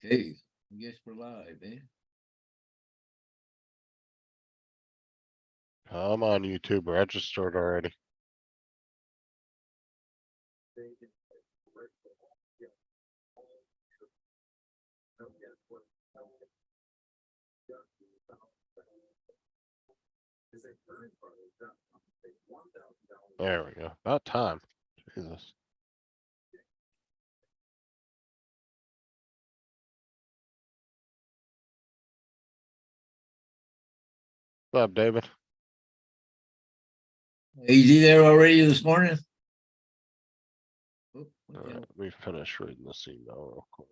Okay, I guess we're live, eh? I'm on YouTube, registered already. There we go. About time. Jesus. What's up, David? Easy there already this morning? Oh, okay. Let me finish reading this email real quick.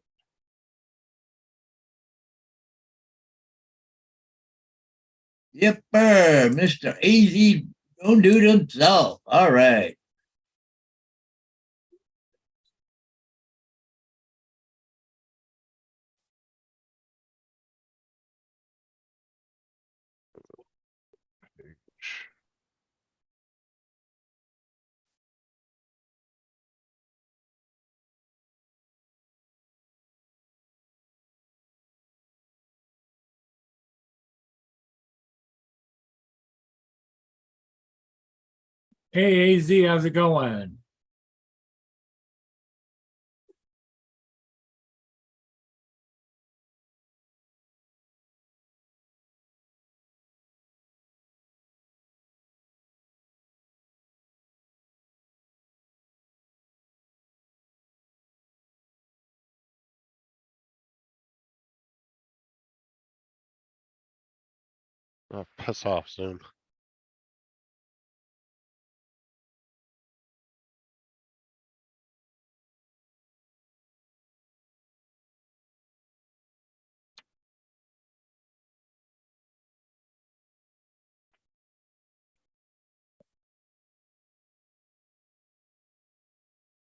Yipper, Mr. Easy don't do it himself. All right. Hey, AZ, how's it going? Oh, piss off, Zoom.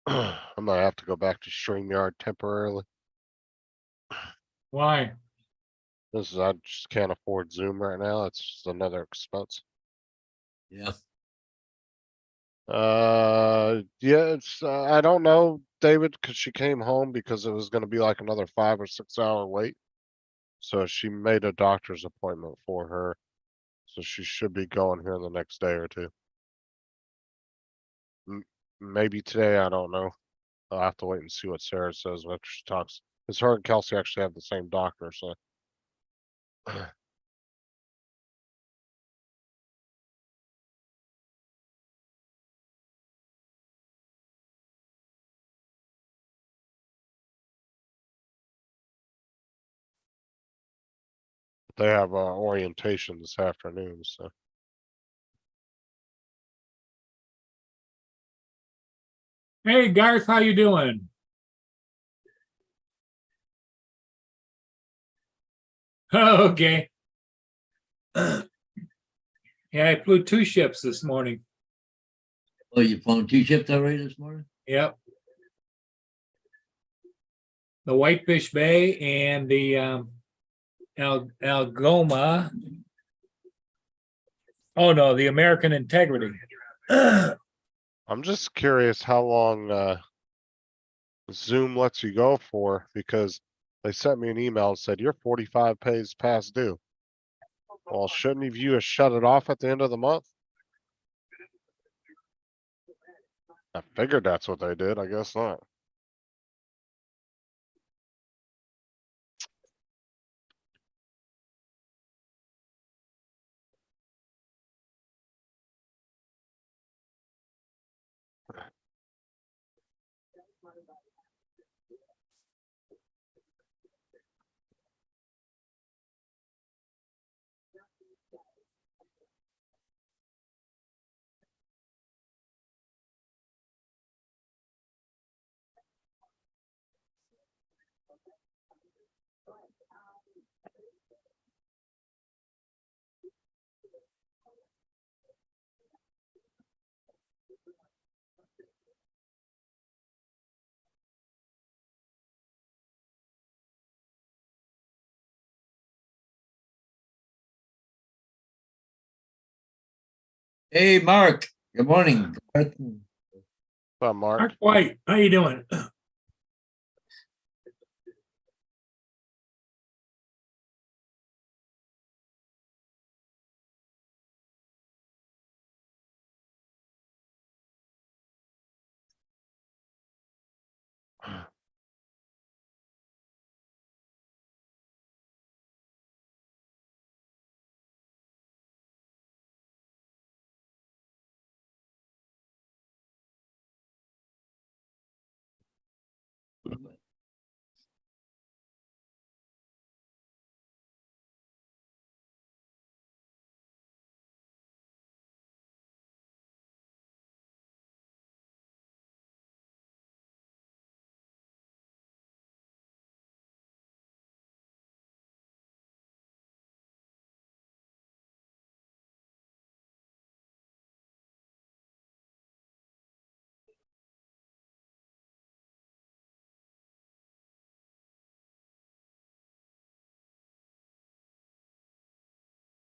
I might have to go back to StreamYard temporarily. Why? I just can't afford Zoom right now. It's just another expense. Yeah. Yeah, I don't know, David, because she came home because it was going to be like another 5 or 6 hour wait. So she made a doctor's appointment for her. So she should be going here in the next day or two. Maybe today, I don't know. I'll have to wait and see what Sarah says after she talks. Because her and Kelsey actually have the same doctor, so. They have orientation this afternoon, so. Hey, Garth, how you doing? Oh, okay. Yeah, I flew 2 ships this morning. Oh, you flown 2 ships already this morning? Yep. The Whitefish Bay and the Algoma. Oh no, the American Integrity. I'm just curious how long Zoom lets you go for, because they sent me an email and said, you're 45 pays past due. Well, shouldn't you have shut it off at the end of the month? I figured that's what they did. I guess not. Hey, Mark. Good morning. What's up, Mark? Mark White, how you doing?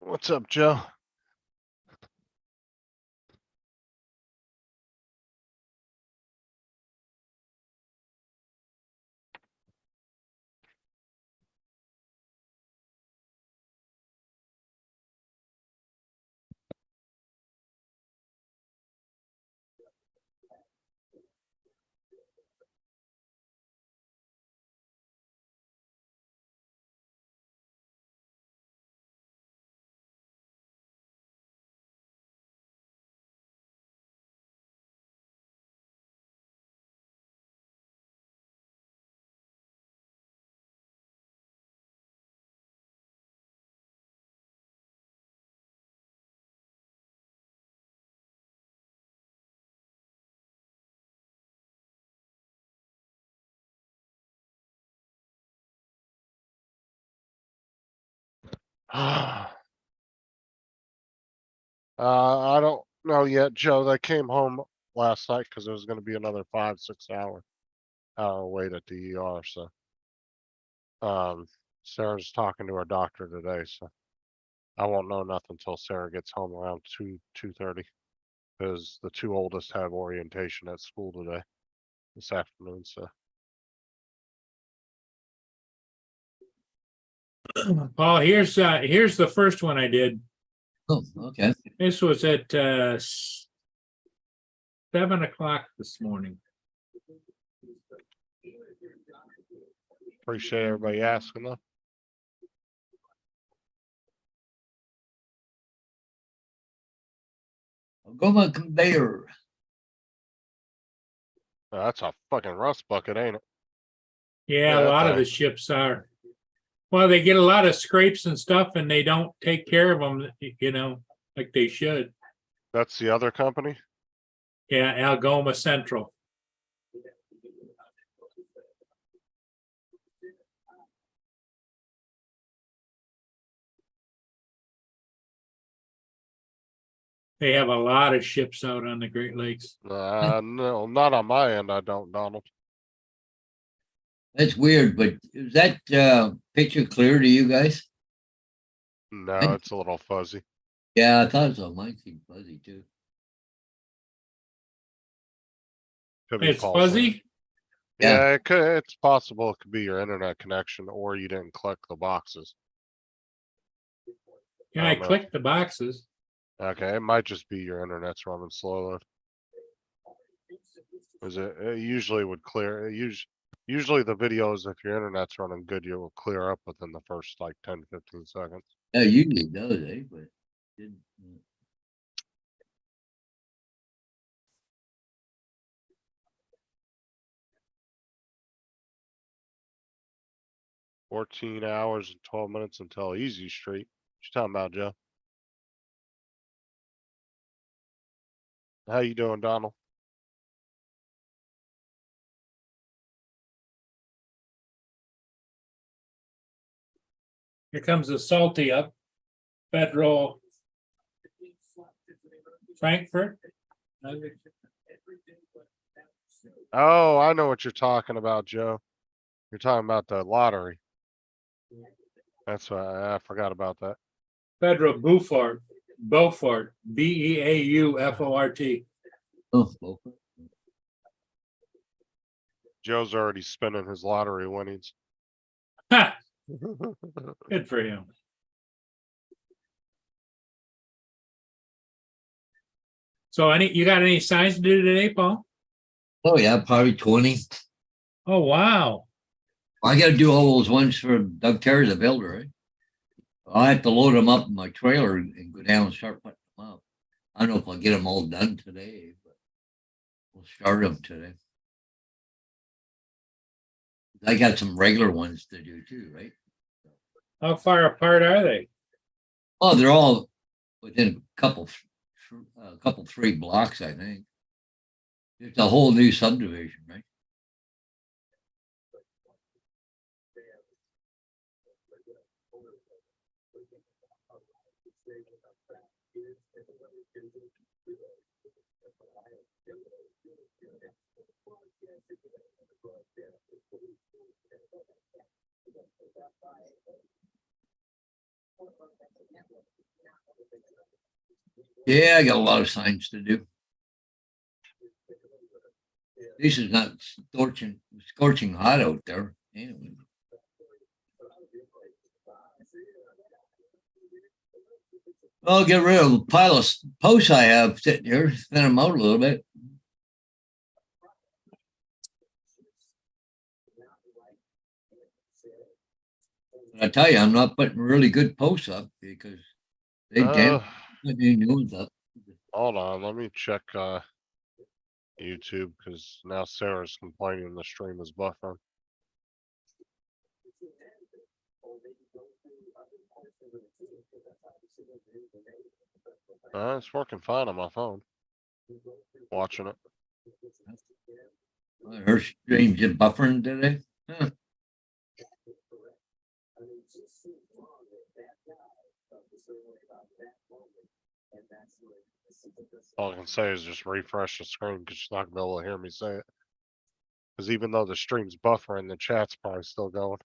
What's up, Joe? I don't know yet, Joe. They came home last night because there was gonna be another 5, 6 hour wait at the ER, so. Sarah's talking to her doctor today, so I won't know nothing until Sarah gets home around 2:30. Because the 2 oldest have orientation at school today, this afternoon, so. Paul, here's the first one I did. Oh, okay. This was at 7 o'clock this morning. Appreciate everybody asking though. Algoma conveyor. That's a fucking rust bucket, ain't it? Yeah, Yeah, a lot of okay. the ships are. Well, they get a lot of scrapes and stuff and they don't take care of them, like they should. That's the other company? Yeah, Algoma Central. They have a lot of ships out on the Great Lakes. No, not on my end, I don't, Donald. That's weird, but is that picture clear to you guys? No, it's a little fuzzy. Yeah, I thought so. Mine seemed fuzzy too. Could be It's Paul's fuzzy. end. Yeah. Yeah, it's possible it could be your internet connection or you didn't click the boxes. Yeah, I I don't know. clicked the boxes. Okay, it might just be your internet's running slow. Is it usually would clear, usually the videos, if your internet's running good, you will clear up within the first like 10-15 seconds. Yeah, usually it does, eh? But didn't. 14 hours and 12 minutes until Easy Street. What you talking about, Joe? How you doing, Donald? Here comes the salty up. Federal Frankfurt. Oh, I know what you're talking about, Joe. You're talking about the lottery. That's why I forgot about that. Federal Beaufort, Beaufort. Oh, well, Joe's already spending his lottery winnings. Ha! Good for him. So you got any signs to do today, Paul? oh yeah, probably 20. Oh, wow. I got to do all those ones for Doug Terry, the builder, right? I have to load them up in my trailer and go down and start putting them up. I don't know if I'll get them all done today, but we'll start them today. I got some regular ones to do too, right? How far apart are they? Oh, they're all within a couple, 3 blocks, I think. It's a whole new subdivision, right? Yeah, I got a lot of signs to do. This is not scorching hot out there. Anyway. I'll get rid of the pile of posts I have sitting here, thin them out a little bit. But I tell you, I'm not putting really good posts up because they damn put new ones up. Hold on, let me check YouTube because now Sarah's complaining the stream is buffering. It's working fine on my phone. Watching it. Her stream's just buffering today. Huh. All I can say is just refresh the screen because she's not gonna be able to hear me say it. Because even though the stream's buffering, the chat's probably still going.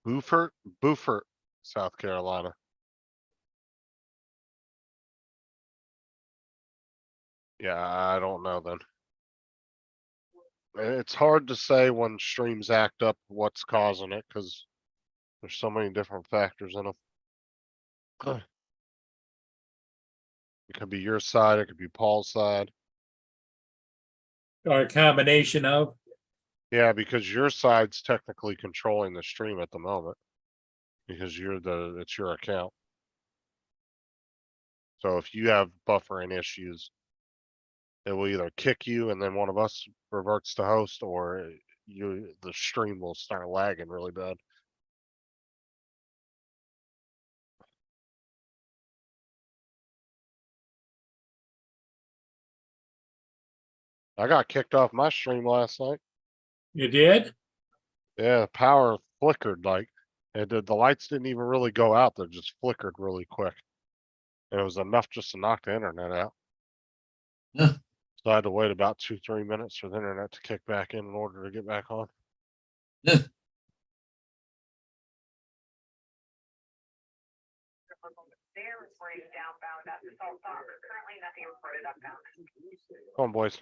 Beaufort, South Carolina. Yeah, I don't know then. It's hard to say when streams act up what's causing it because there's so many different factors in them. It could be your side, it could be Paul's side. Or a combination of. Yeah, because your side's technically controlling the stream at the moment. Because it's your account. So if you have buffering issues, it will either kick you and then one of us reverts to host, or the stream will start lagging really bad. I got kicked off my stream last night. You did? Yeah, the power flickered like the lights didn't even really go out, they just flickered really quick. And it was enough just to knock the internet out. Huh. So I had to wait about 2-3 minutes for the internet to kick back in order to get back on. Huh. Come on, boys.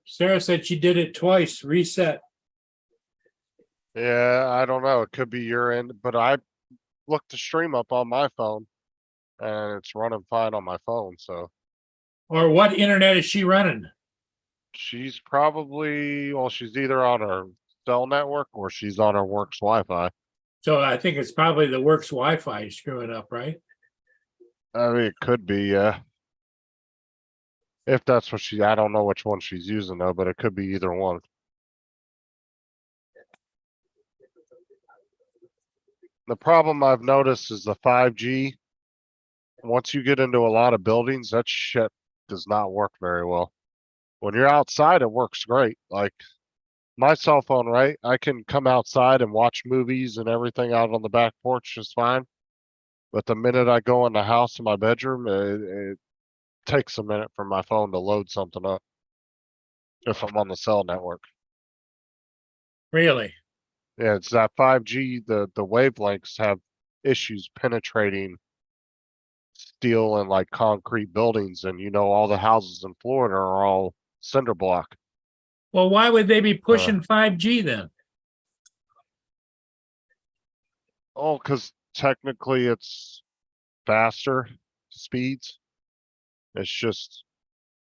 Sarah said she did it twice, reset. Yeah, I don't know. It could be your end, but I looked the stream up on my phone and it's running fine on my phone. So Or what internet is she running? she's probably, well, she's either on her cell network or she's on her work's Wi-Fi. So I think it's probably the works Wi-Fi screwing up, right? I mean, it could be, yeah. If that's what I don't know which one she's using though, but it could be either one. The problem I've noticed is the 5G. Once you get into a lot of buildings, that shit does not work very well. When you're outside, it works great. Like my cell phone, right? I can come outside and watch movies and everything out on the back porch just fine. But the minute I go in the house in my bedroom, it takes a minute for my phone to load something up if I'm on the cell network. Really? Yeah, it's that 5G, the wavelengths have issues penetrating steel and like concrete buildings, and all the houses in Florida are all cinder block. Well, why would they be pushing 5G then? Oh, because technically it's faster speeds. It's just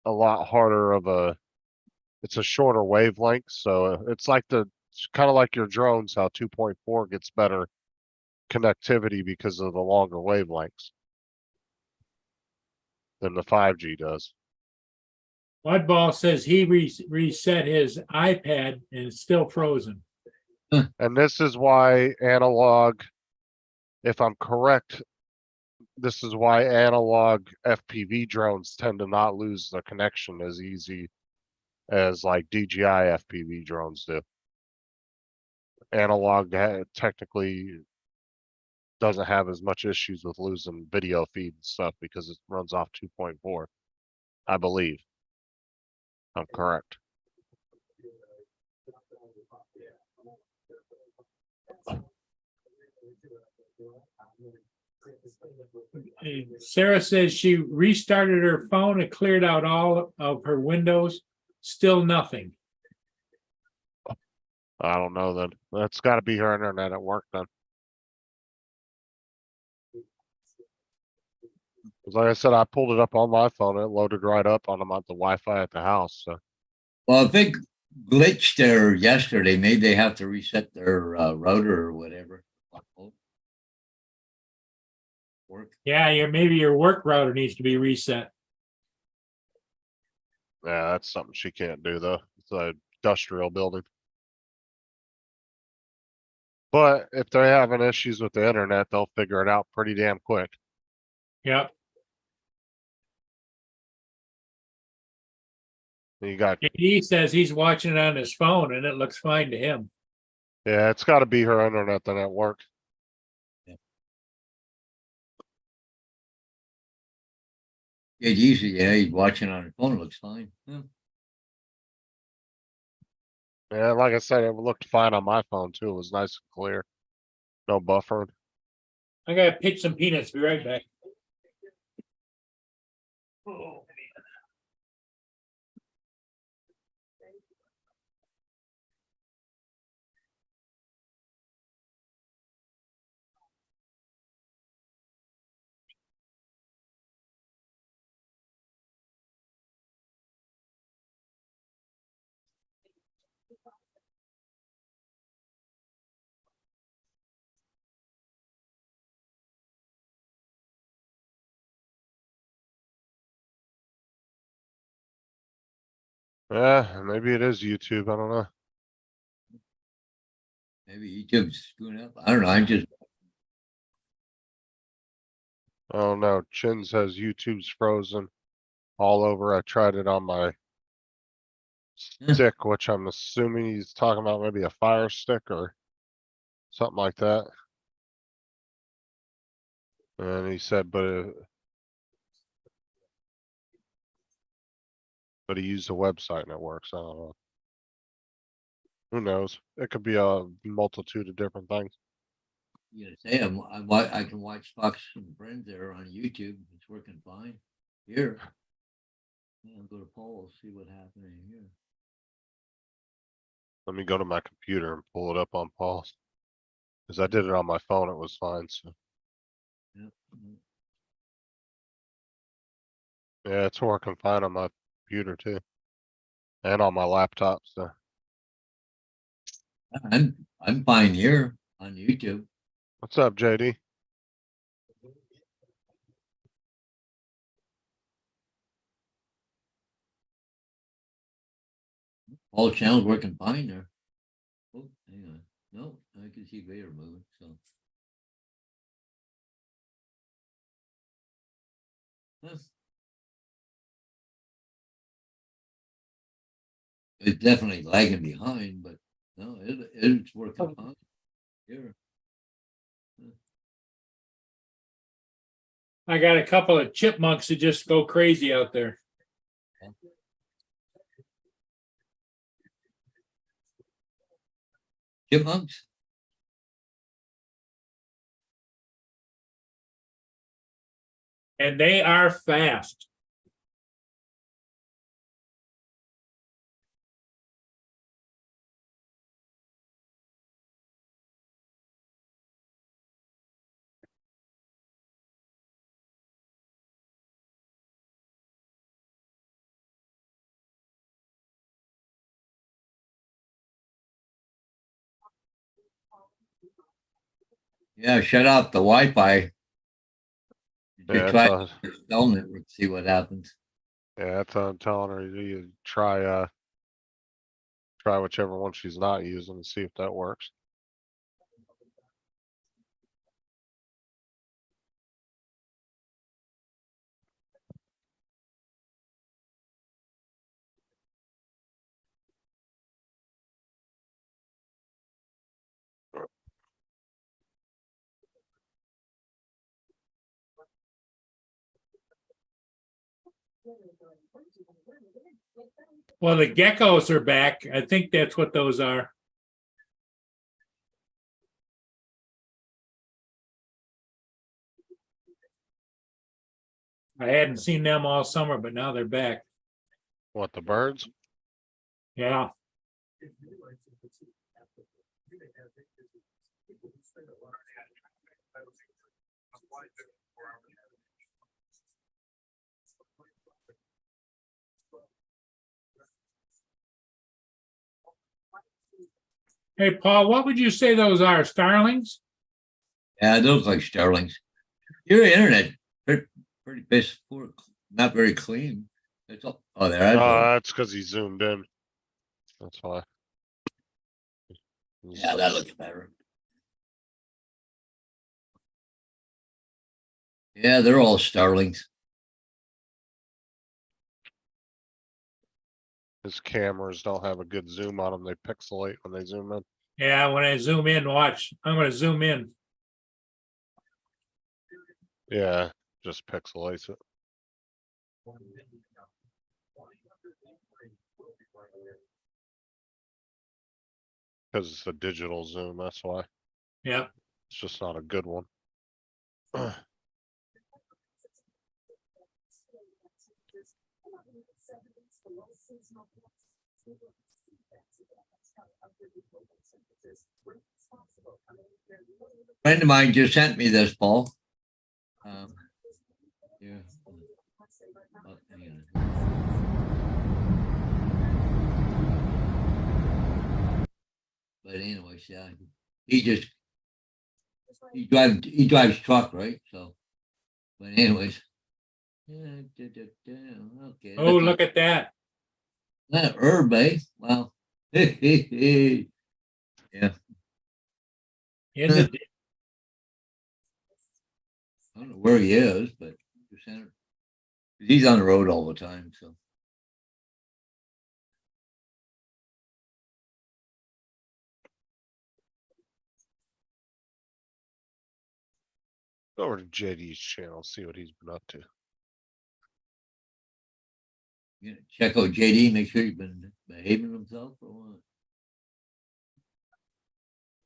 a lot harder of it's a shorter wavelength. So it's kind of like your drones, how 2.4 gets better connectivity because of the longer wavelengths than the 5G does. Mudball says he reset his iPad and it's still frozen. And this is why analog, if I'm correct, this is why analog FPV drones tend to not lose the connection as easy as like DJI FPV drones do. Analog technically doesn't have as much issues with losing video feed and stuff because it runs off 2.4, I believe. I'm correct. Sarah says she restarted her phone and cleared out all of her windows. Still nothing. I don't know then. That's got to be her internet at work then. 'Cause like I said, I pulled it up on my phone. It loaded right up on the Wi-Fi at the house. So Well, if it glitched there yesterday, maybe they have to reset their router or whatever. Work. Yeah, maybe your work router needs to be reset. yeah, that's something she can't do though. It's a industrial building. But if they're having issues with the internet, they'll figure it out pretty damn quick. Yep. You got, He says he's watching it on his phone and it looks fine to him. yeah, it's got to be her internet then at work. Yeah, usually, yeah, he's watching on his phone. It looks fine. Yeah. Yeah, like I said, it looked fine on my phone too. It was nice and clear. No buffering. I gotta pitch some peanuts. Be right back. Oh, Yeah, maybe it is YouTube. I don't know. Maybe YouTube's screwing up. I don't know. I just Oh no, Chin says YouTube's frozen all over. I tried it on my stick, which I'm assuming he's talking about maybe a Fire Stick or something like that. And he said, but he used a website and it works. I don't know. Who knows? It could be a multitude of different things. you know, say I can watch Fox and Friends there on YouTube. It's working fine. Here, I'll go to polls, see what happened in here. Let me go to my computer and pull it up on Paul's. Because I did it on my phone, it was fine. So Yep. yeah, it's working fine on my computer too. And on my laptop, so I'm fine here on YouTube. what's up, JD? All channels working fine there. Oh, hang on. No, I can see Vader moving. So huh. It's definitely lagging behind, but no, it's working fine here. I got a couple of chipmunks that just go crazy out there. Chipmunks? And they are fast. Yeah, shut off the Wi-Fi. Yeah, Just that's try a, the cell network, see what happens. yeah, that's what I'm telling her. You try whichever one she's not using and see if that works. Well, the geckos are back. I think that's what those are. I hadn't seen them all summer, but now they're back. What, the birds? Yeah. Hey, Paul, what would you say those are? Starlings? Yeah, they look like starlings. Your internet pretty basic, poor, not very clean. It's all, oh, there. I go. That's because he zoomed in. That's why. Yeah, that looks better. Yeah, they're all starlings. His cameras don't have a good zoom on them. They pixelate when they zoom in. Yeah, when I zoom in, watch. I'm going to zoom in. Yeah, just pixelates it. Because it's a digital zoom, that's why. Yeah. It's just not a good one. Friend of mine just sent me this, Paul. Yeah. Oh, hang on. But anyways, yeah, he drives truck, right? So, but anyways, yeah, okay. Oh, look at that. That herb, eh? Wow. Yeah. In the, I don't know where he is, but he's on the road all the time. So Go over to JD's channel, see what he's been up to. you know, check out JD, make sure he's been behaving himself or what.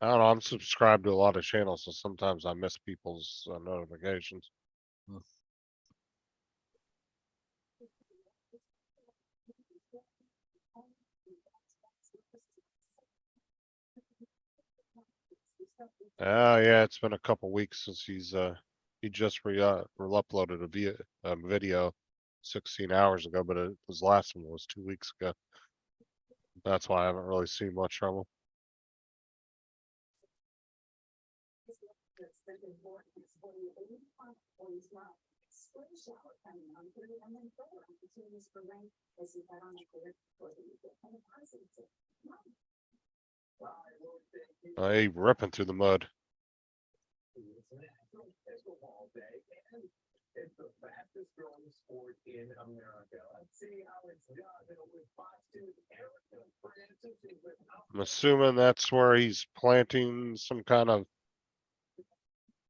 I don't know, I'm subscribed to a lot of channels, so sometimes I miss people's notifications. Yeah, it's been a couple weeks since he just uploaded a video 16 hours ago, but his last one was 2 weeks ago. That's why I haven't really seen much from him. He ripping through the mud. I'm assuming that's where he's planting some kind of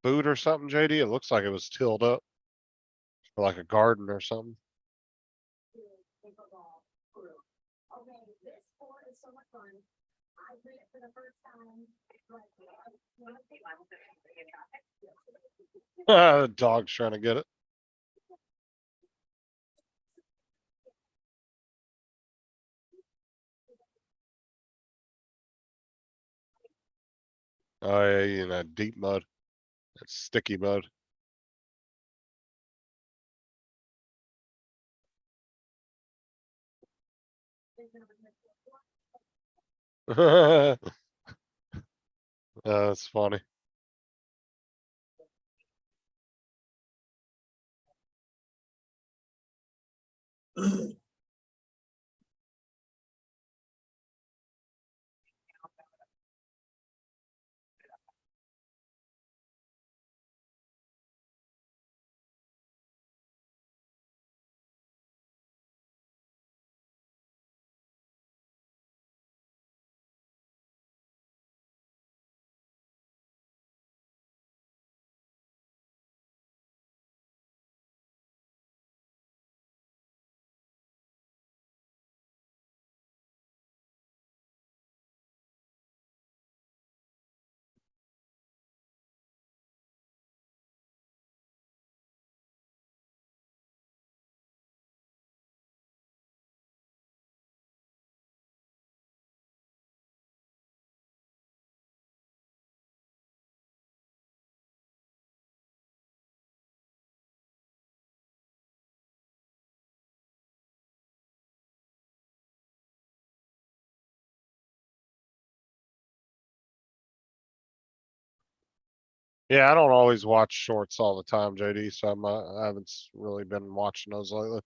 food or something, JD. It looks like it was tilled up. For like a garden or something. The dog's trying to get it. Oh yeah, in that deep mud. That sticky mud. That's funny. Yeah, I don't always watch shorts all the time, JD, so I haven't really been watching those lately.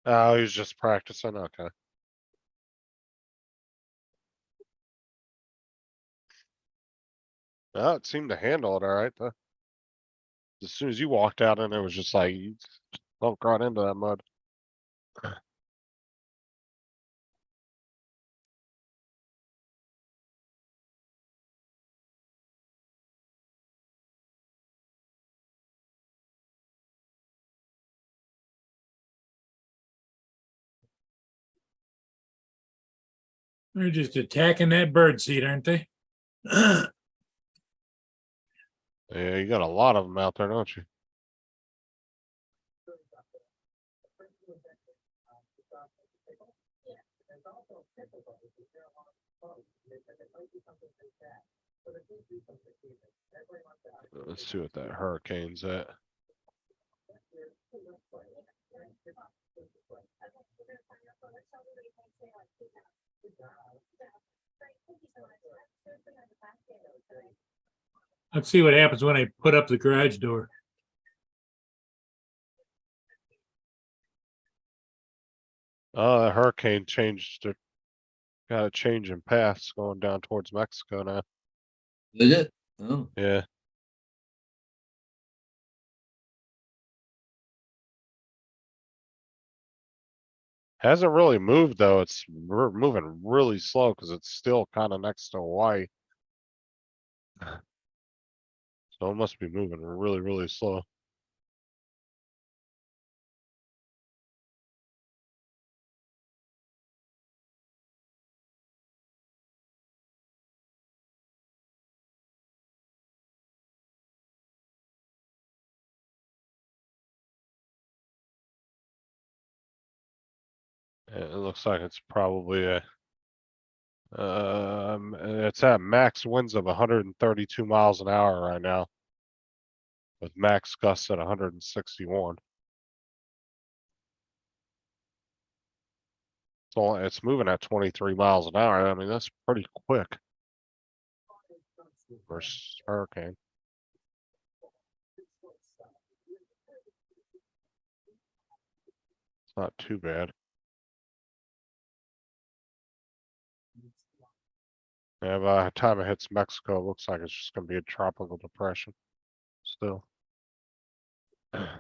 Oh, he was just practicing, okay. Oh, it seemed to handle it all right, though. As soon as you walked out and it was just like, you thunked right into that mud. They're just attacking that bird seed, aren't they? Yeah, you got a lot of them out there, don't you? Let's see what that hurricane's at. Let's see what happens when I put up the garage door. Oh, the hurricane changed it. Got a change in paths going down towards Mexico now. Is it? Oh, Yeah. Hasn't really moved though. It's moving really slow because it's still kind of next to Hawaii. So it must be moving really, really slow. It looks like it's probably it's at max winds of 132 miles an hour right now, with max gusts at 161. So it's moving at 23 miles an hour. I mean, that's pretty quick for hurricane. It's not too bad. Yeah, by the time it hits Mexico, it looks like it's just going to be a tropical depression still. like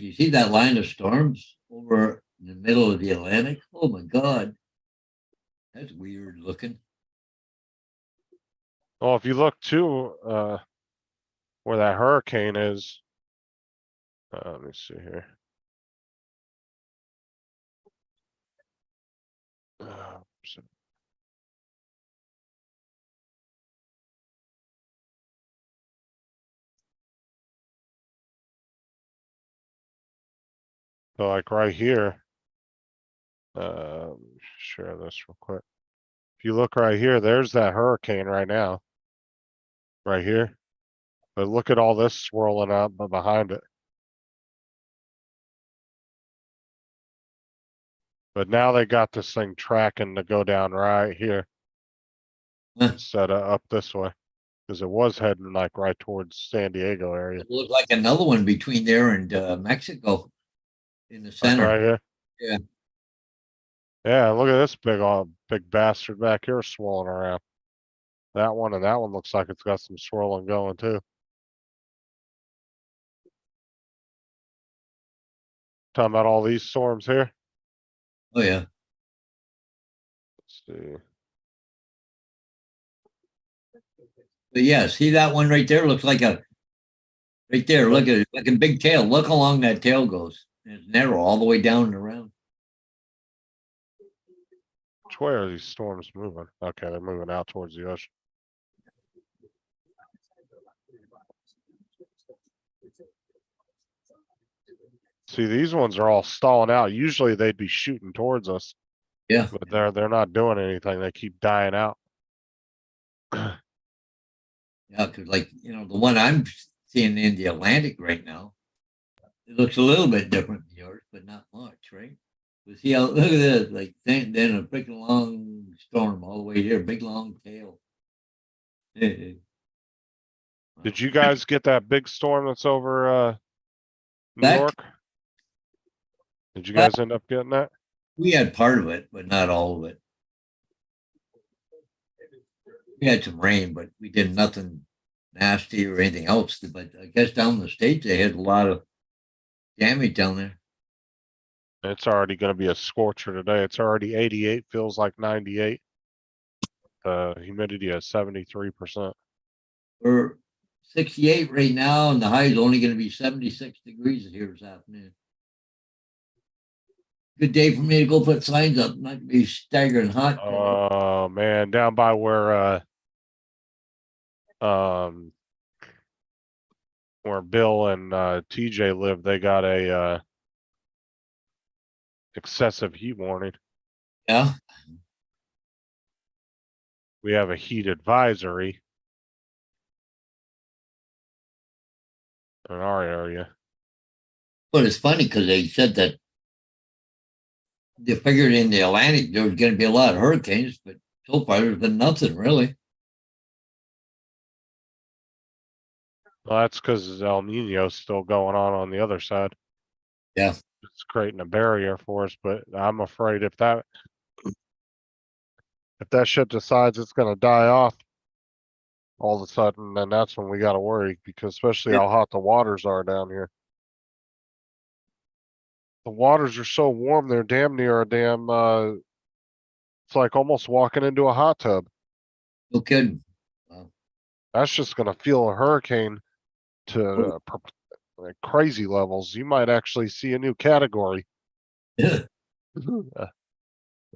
you see that line of storms over in the middle of the Atlantic? Oh my God. That's weird looking. Well, if you look too, where that hurricane is, let me see here. So like right here, share this real quick. If you look right here, there's that hurricane right now, right here. But look at all this swirling up behind it. But now they got this thing tracking to go down right here Huh. instead of up this way, because it was heading like right towards San Diego area. It looked like another one between there and Mexico in the Like center. right here. Yeah. Yeah, look at this big bastard back here swirling around. That one and that one looks like it's got some swirling going too. Talking about all these storms here. Oh yeah. Let's see. But yeah, see that one right there? Looks like a right there. Look at it, like a big tail. Look how long that tail goes. And it's narrow all the way down and around. Which way are these storms moving? Okay, they're moving out towards the ocean. See, these ones are all stalling out. Usually they'd be shooting towards us, Yeah. but they're not doing anything. They keep dying out. Yeah, because like the one I'm seeing in the Atlantic right now, it looks a little bit different than yours, but not much, right? But see how, look at this, like, then a big long storm all the way here, big long tail. Did you guys get that big storm that's over, New Back- York? Did you Back- guys end up getting that? We had part of it, but not all of it. We had some rain, but we did nothing nasty or anything else. But I guess down in the States, they had a lot of damage down there. It's already gonna be a scorcher today. It's already 88, feels like 98. Humidity is 73%. We're 68 right now, and the high is only going to be 76 degrees here this afternoon. Good day for me to go put signs up, not be staggering hot. today. Oh, man, down by where Bill and TJ live, they got a excessive heat warning. Yeah, We have a heat advisory in our area. but it's funny because they said that they figured in the Atlantic there was going to be a lot of hurricanes, but so far there's been nothing really. Well, that's because El Nino's still going on the other side. Yeah. It's creating a barrier for us, but I'm afraid if that shit decides it's gonna die off all of a sudden, then that's when we gotta worry, because especially how hot the waters are down here. The waters are so warm, they're damn near a damn, it's like almost walking into a hot tub. No kidding. That's just gonna feel a hurricane to like crazy levels. You might actually see a new category. Yeah.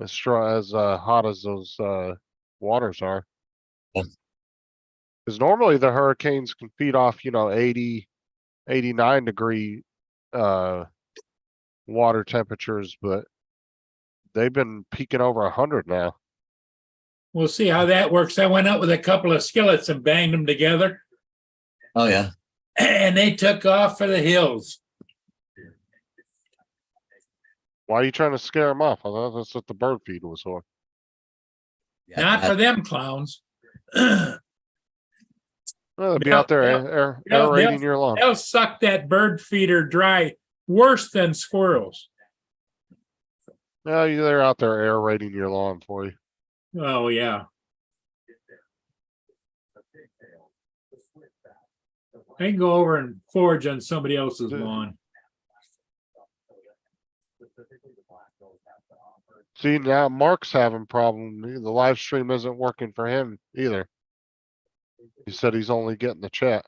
As hot as those waters are. Yeah. Because normally the hurricanes can feed off, 80, 89 degree water temperatures, but they've been peaking over 100 now. We'll see how that works. I went out with a couple of skillets and banged them together, Oh yeah. and they took off for the hills. Why are you trying to scare them off? I thought that's what the bird feed was for. Yeah, Not for them clowns. Well, they'll be They'll- out there they'll- aerating your lawn. They'll suck that bird feeder dry worse than squirrels. Yeah, they're out there aerating your lawn for you. Oh, yeah. I can go over and forage on somebody else's lawn. See, now Mark's having problem. The live stream isn't working for him either. He said he's only getting the chat.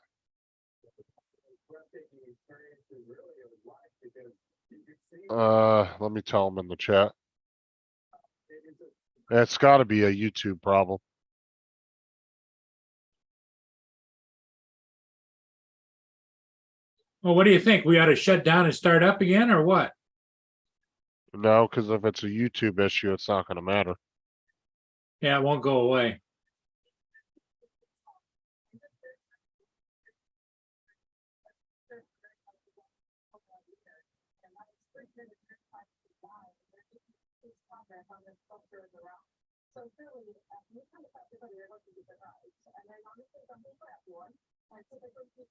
Let me tell him in the chat. It's gotta be a YouTube problem. Well, what do you think? We ought to shut down and start up again or what? No, because if it's a YouTube issue, it's not gonna matter. Yeah, it won't go away.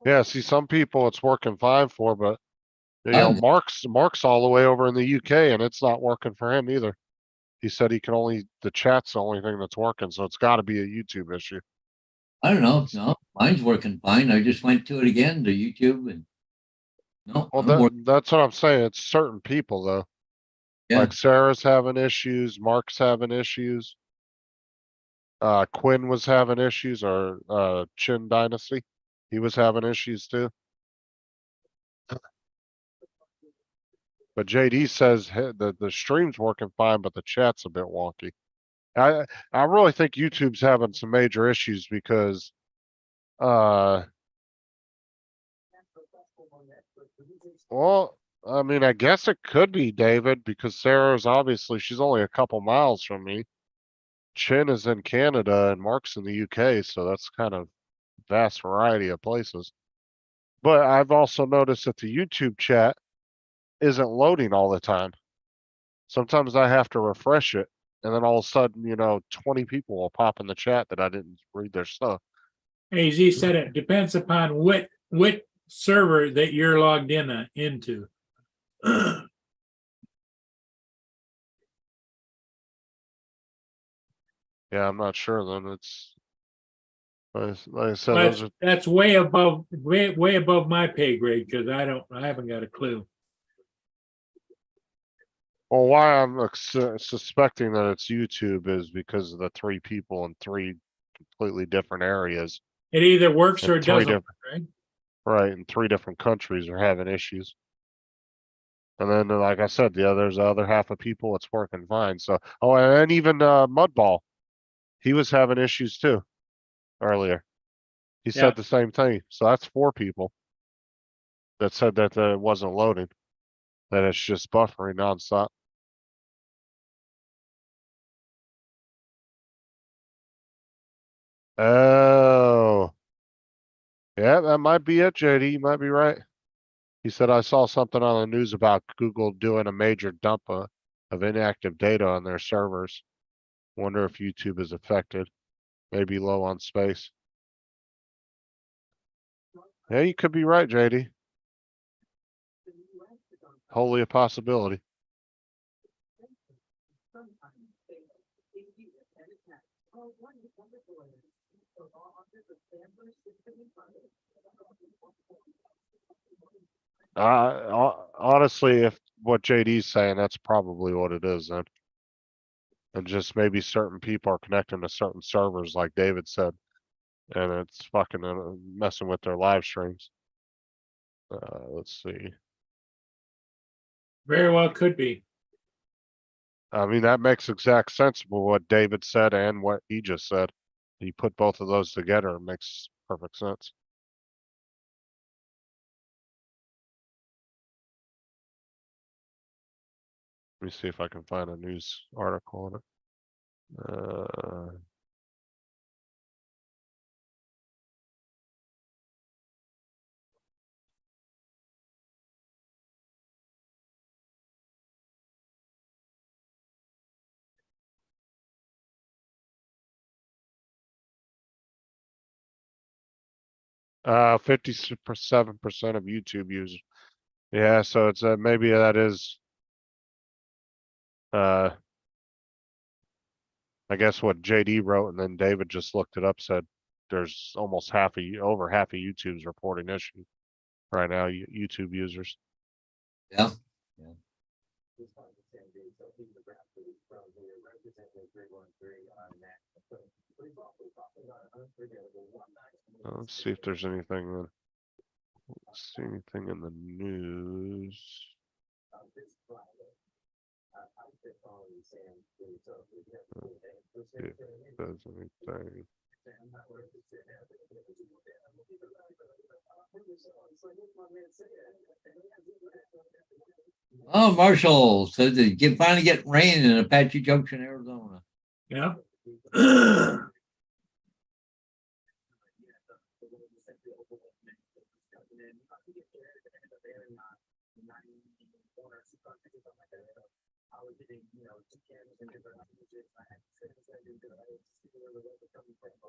Yeah, see, some people it's working fine for, but Mark's all the way over in the UK and it's not working for him either. He said the chat's the only thing that's working, so it's gotta be a YouTube issue. I don't know. No, mine's working fine. I just went to it again to YouTube and no. Well, I'm working. that's what I'm saying. It's certain people though. Yeah. Like Sarah's having issues, Mark's having issues. Quinn was having issues, or Chin Dynasty. He was having issues too. But JD says the stream's working fine, but the chat's a bit wonky. I really think YouTube's having some major issues because well, I mean, I guess it could be David, because Sarah's obviously, she's only a couple miles from me. Chin is in Canada and Mark's in the UK, so that's kind of vast variety of places. But I've also noticed that the YouTube chat isn't loading all the time. Sometimes I have to refresh it, and then all of a sudden, 20 people will pop in the chat that I didn't read their stuff. AZ said it depends upon what server that you're logged into. Yeah, I'm not sure then. It's like I said, those are That's way above my pay grade because I haven't got a clue. well, why I'm suspecting that it's YouTube is because of the 3 people in 3 completely different areas. It either works And or it 3 doesn't, different, right? right, in 3 different countries are having issues. And then, like I said, there's the other half of people, it's working fine. So, oh, and even Mudball, he was having issues too earlier. He Yeah. said the same thing. So that's 4 people that said that it wasn't loading, that it's just buffering nonstop. Oh, yeah, that might be it, JD. You might be right. He said, I saw something on the news about Google doing a major dump of inactive data on their servers. Wonder if YouTube is affected. Maybe low on space. Yeah, you could be right, JD. Wholly a possibility. Honestly, if what JD's saying, that's probably what it is then. And just maybe certain people are connecting to certain servers, like David said, and it's fucking messing with their live streams. Let's see. Very well could be. I mean, that makes exact sense with what David said and what he just said. You put both of those together, it makes perfect sense. Let me see if I can find a news article on it. 57% of YouTube users. Yeah, so it's maybe that is I guess what JD wrote, and then David just looked it up, said there's almost over half of YouTube's reporting issue right now, YouTube users. Yeah. Let's see if there's anything in the news. See if there's anything. Oh, Marshall says that finally get rain in Apache Junction, Arizona. Yeah.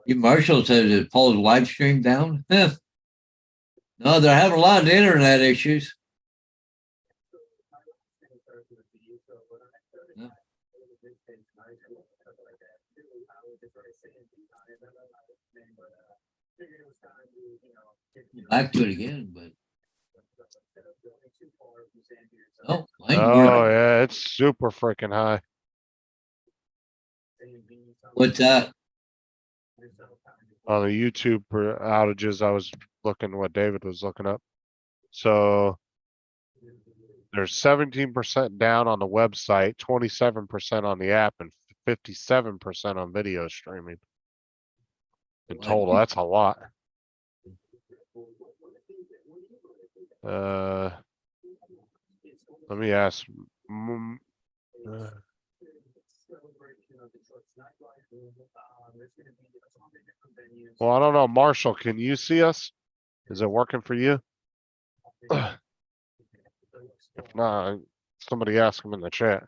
Marshall says it pulls live stream down. No, they're having a lot of internet issues. Yeah. Back to it again, but oh, yeah, it's super freaking high. What's that? On the YouTube outages, I was looking what David was looking up. So there's 17% down on the website, 27% on the app, and 57% on video streaming. In total, that's a lot. Let me ask. Well, I don't know, Marshall, can you see us? Is it working for you? If not, somebody ask him in the chat.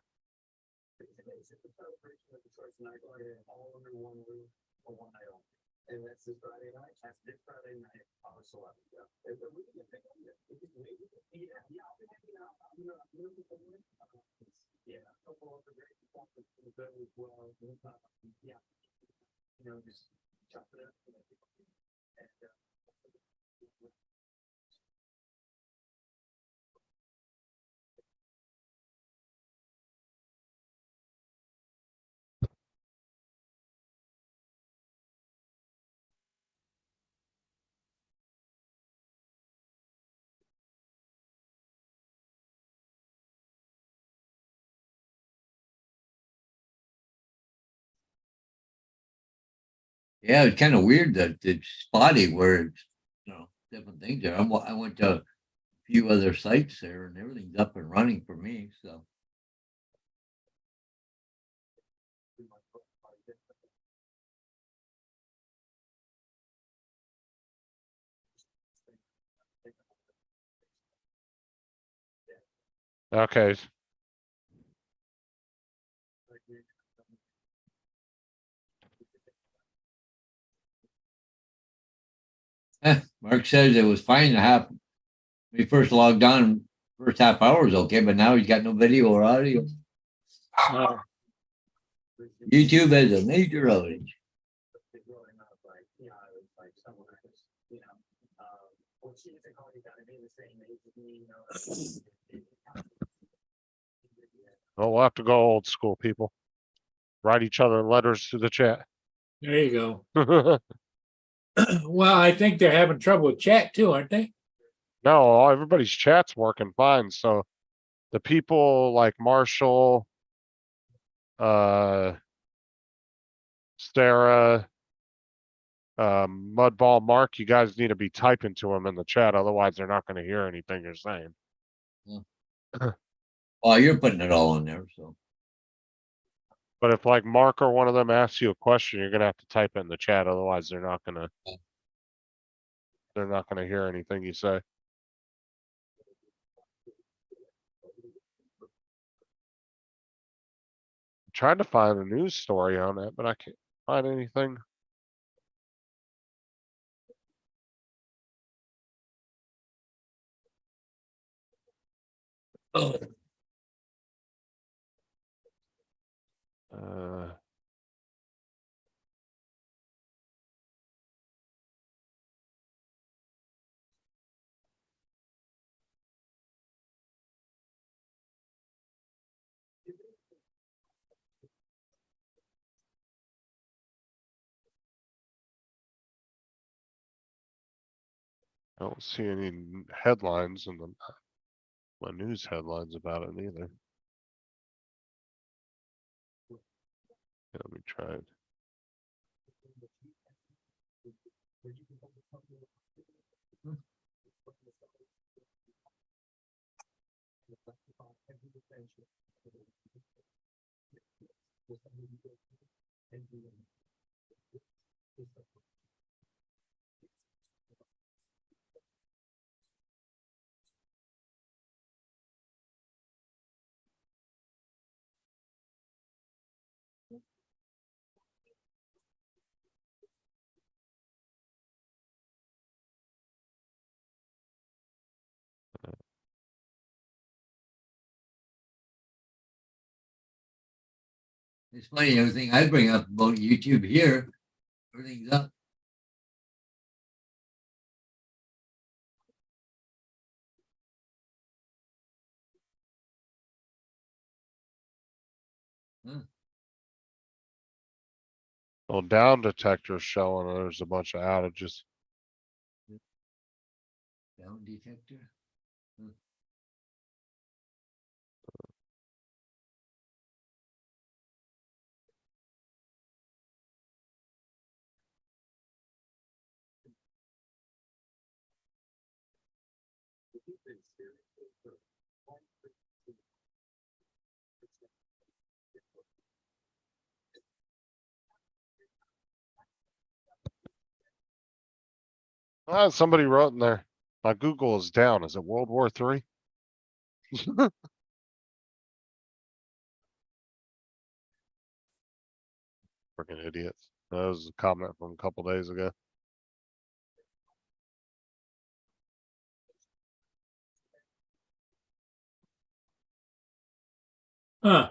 Yeah, it's kind of weird that it's spotty where it's, different things there. I went to a few other sites there and everything's up and running for me, so. Okay, Mark says it was fine to have, when he first logged on, first half hour was okay, but now he's got no video or audio. Uh, YouTube has a major outage. well, we'll have to go old school, people. Write each other letters through the chat. There you go. Well, I think they're having trouble with chat too, aren't they? No, everybody's chat's working fine. So the people like Marshall, Sarah, Mudball, Mark, you guys need to be typing to them in the chat. Otherwise, they're not going to hear anything you're saying. Well, you're putting it all in there, so. But if like Mark or one of them asks you a question, you're going to have to type it in the chat. Otherwise, they're not going to hear anything you say. Tried to find a news story on it, but I can't find anything. Uh, I don't see any headlines in my news headlines about it either. Let me try it. It's funny, everything I bring up about YouTube here, everything's up. Well, down detector's showing there's a bunch of outages. Down detector. Somebody wrote in there, my Google is down. Is it World War III? Freaking idiots. That was a comment from a couple days ago. Huh.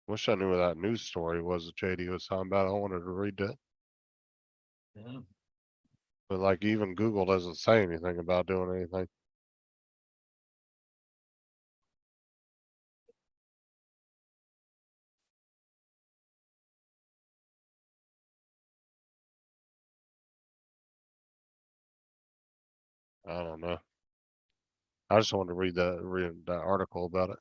Wish I knew what that news story was that JD was talking about. I wanted to read it. Yeah. But like even Google doesn't say anything about doing anything. I don't know. I just wanted to read that article about it.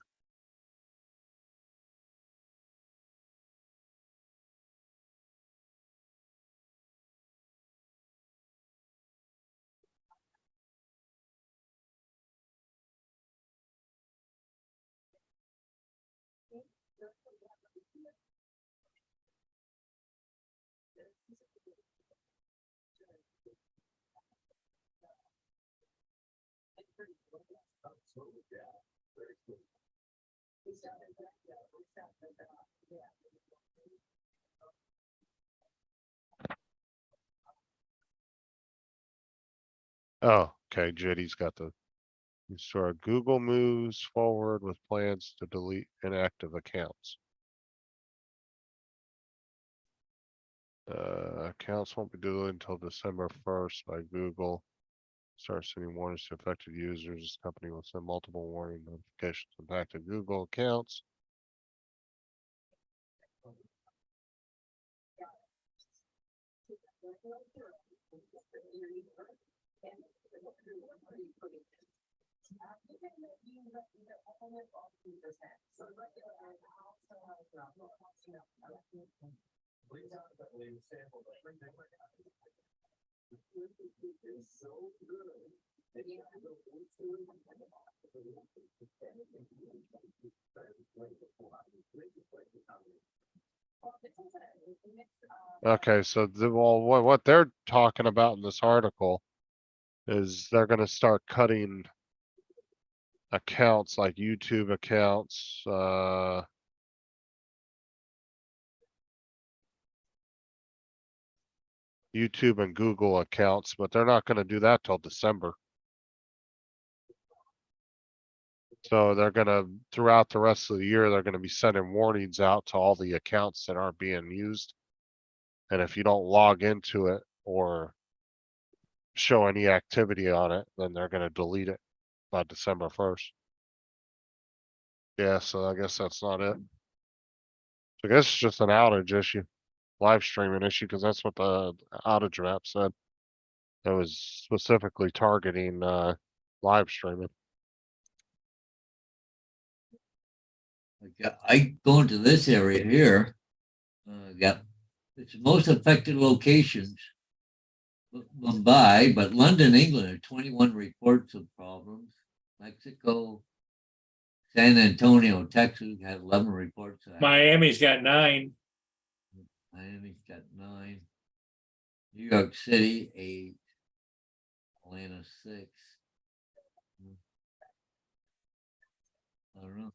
Oh, okay. JD's got the story. Google moves forward with plans to delete inactive accounts. Accounts won't be deleted until December 1st by Google. Start sending warnings to affected users. This company will send multiple warning notifications to impacted Google accounts. Okay, so well, what they're talking about in this article is they're going to start cutting accounts like YouTube accounts, YouTube and Google accounts, but they're not going to do that till December. So they're going to, throughout the rest of the year, they're going to be sending warnings out to all the accounts that aren't being used. And if you don't log into it or show any activity on it, then they're going to delete it by December 1st. Yeah, so I guess that's not it. So I guess it's just an outage issue, live streaming issue, because that's what the outage map said. It was specifically targeting live streaming. I go into this area here. Got it's the most affected locations. Mumbai, but London, England, had 21 reports of problems. Mexico, San Antonio, Texas had 11 reports. Miami's got 9. Miami's got 9. New York City, 8. Atlanta, 6. I don't know.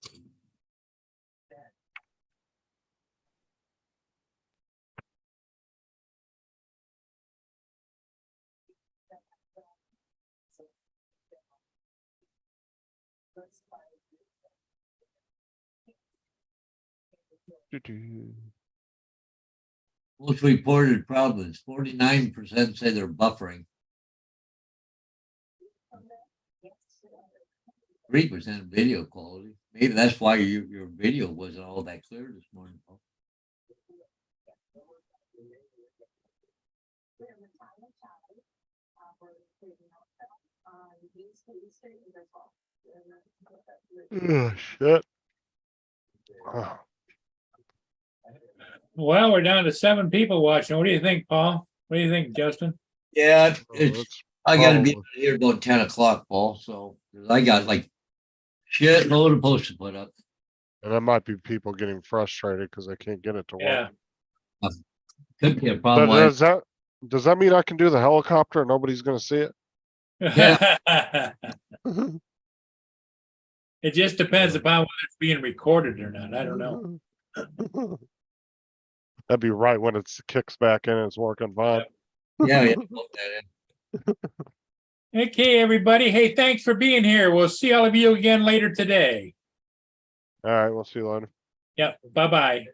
Most reported problems, 49% say they're buffering. 3% video quality. Maybe that's why your video wasn't all that clear this morning. Oh, shit. Oh, Well, we're down to 7 people watching. What do you think, Paul? What do you think, Justin? Yeah, that's I gotta be probably- here about 10 o'clock, Paul. So 'cause I got like shit load of posts to put up. And that might be people getting frustrated because they can't get it to work. Yeah. Could be a But problem. does that mean I can do the helicopter and nobody's gonna see it? It just depends upon whether it's being recorded or not. I don't know. That'd be right when it kicks back in and it's working fine. Yeah, plug that in. Okay, everybody. Hey, thanks for being here. We'll see all of you again later today. All right, we'll see you later. Yep. Bye-bye.